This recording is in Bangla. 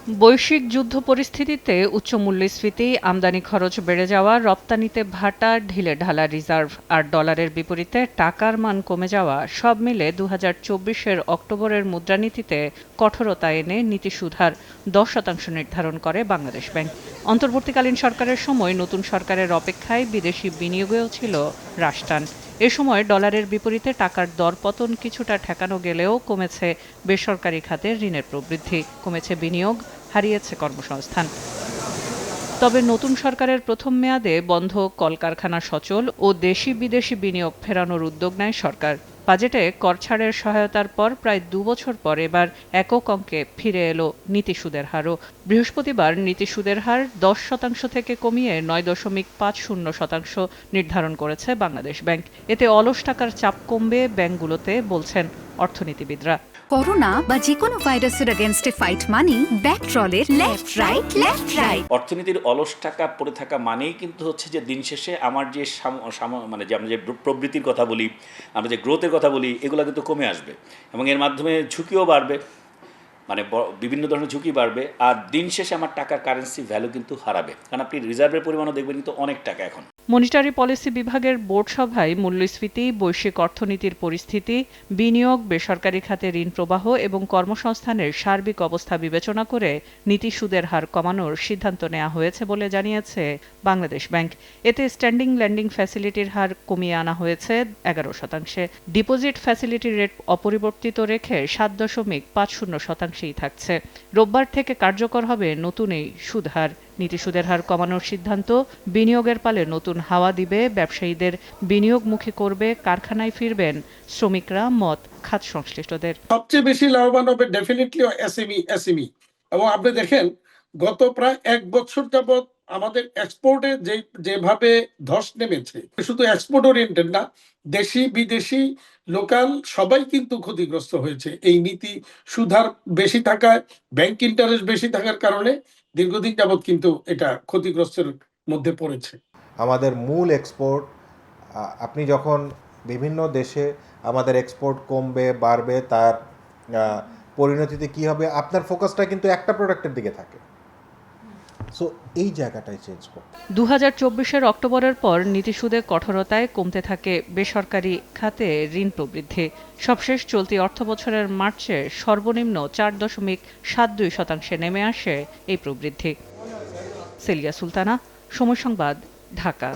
বৈশ্বিক যুদ্ধ পরিস্থিতিতে উচ্চ মূল্যস্ফীতি, আমদানি খরচ বেড়ে যাওয়া, রপ্তানিতে ভাটা, ঢিলেঢালা রিজার্ভ আর ডলারের বিপরীতে টাকার মান কমে যাওয়া সব মিলে ২০২৪-এর অক্টোবরের মুদ্রানীতিতে কঠোরতা এনে নীতি সুদহার ১০% নির্ধারণ করে বাংলাদেশ ব্যাংক। অন্তর্বর্তীকালীন সরকারের সময় নতুন সরকারের অপেক্ষায় বিদেশি বিনিয়োগেও ছিল হ্রাসটান। এ সময় ডলারের বিপরীতে টাকার দরপতন কিছুটা ঠেকানো গেলেও কমেছে বেসরকারি খাতের ঋণের প্রবৃদ্ধি, কমেছে বিনিয়োগ, হারিয়েছে কর্মসংস্থান। তবে নতুন সরকারের প্রথম মেয়াদে বন্ধ কলকারখানা সচল ও দেশি বিদেশি বিনিয়োগ ফেরানোর উদ্যোগ নেয় সরকার। বাজেটে কর ছাড়ের সহায়তার পর প্রায় ২ বছর পর এবার একক অঙ্কে ফিরে এলো নীতি সুদের হারও। বৃহস্পতিবার নীতি সুদের হার ১০% থেকে কমিয়ে ৯.৫০% নির্ধারণ করেছে বাংলাদেশ ব্যাংক। এতে অলস টাকার চাপ কমবে ব্যাংকগুলোতে, বলছেন অর্থনীতিবিদরা। করোনা বা যে কোনো ভাইরাসের এগেইনস্টে ফাইট মানি ব্যাকট্রলের লেফট রাইট। অর্থনীতির অলস টাকা পড়ে থাকা মানেই কিন্তু হচ্ছে যে দিন শেষে আমার যে মানে যে আমরা যে প্রবৃত্তির কথা বলি, আমরা যে গ্রোথের কথা বলি, এগুলো কিন্তু কমে আসবে এবং এর মাধ্যমে ঝুঁকিও বাড়বে, মানে বিভিন্ন ধরনের ঝুঁকি বাড়বে। আর দিন শেষে আমার টাকার কারেন্সি ভ্যালু কিন্তু হারাবে, কারণ আপনি রিজার্ভের পরিমাণও দেখবেন কিন্তু অনেক টাকা এখন। মনিটারি পলিসি বিভাগের বোর্ড সভায় মূল্যস্ফীতি, বৈশ্বিক অর্থনীতির পরিস্থিতি, বিনিয়োগ, বেসরকারি খাতে ঋণ প্রবাহ এবং কর্মসংস্থানের সার্বিক অবস্থা বিবেচনা করে নীতি সুদের হার কমানোর সিদ্ধান্ত নেওয়া হয়েছে বলে জানিয়েছে বাংলাদেশ ব্যাংক। এতে স্ট্যান্ডিং ল্যান্ডিং ফ্যাসিলিটির হার কমিয়ে আনা হয়েছে ১১%। ডিপোজিট ফ্যাসিলিটি রেট অপরিবর্তিত রেখে ৭.৫০%ই থাকছে। রোববার থেকে কার্যকর হবে নতুন এই সুদহার। নীতি সুদের হার কমানোর সিদ্ধান্ত বিনিয়োগের পালে নতুন হাওয়া দিবে, ব্যবসায়ীদের বিনিয়োগমুখী করবে, কারখানায় ফিরবেন শ্রমিকরা, মত খাত সংশ্লিষ্টদের। সবচেয়ে বেশি লাভবান হবে ডেফিনেটলি এসএমই। এবং আপনি দেখেন গত প্রায় ১ বছর যাবৎ আমাদের এক্সপোর্টে যেভাবে ধস নেমেছে, শুধু এক্সপোর্ট ওরিয়েন্টেড না, দেশি বিদেশি লোকাল সবাই কিন্তু ক্ষতিগ্রস্ত হয়েছে এই নীতি সুদহার বেশি থাকায়, ব্যাংক ইন্টারেস্ট বেশি থাকার কারণে দীর্ঘদিন যাবৎ কিন্তু এটা ক্ষতিগ্রস্তের মধ্যে পড়েছে। আমাদের মূল এক্সপোর্ট, আপনি যখন বিভিন্ন দেশে আমাদের এক্সপোর্ট কমবে বাড়বে, তার পরিণতিতে কি হবে, আপনার ফোকাসটা কিন্তু একটা প্রোডাক্টের দিকে থাকে। সো এই জায়গাটাই চেঞ্জ করতে ২০২৪-এর অক্টোবরের পর নীতি সুদে কঠোরতায় কমতে থাকে বেসরকারি খাতে ঋণ প্রবৃদ্ধি। সবশেষ চলতি অর্থবছরের মার্চে সর্বনিম্ন ৪.৭২% নেমে আসে এই প্রবৃদ্ধি। সেলিয়া সুলতানা, সময় সংবাদ, ঢাকা।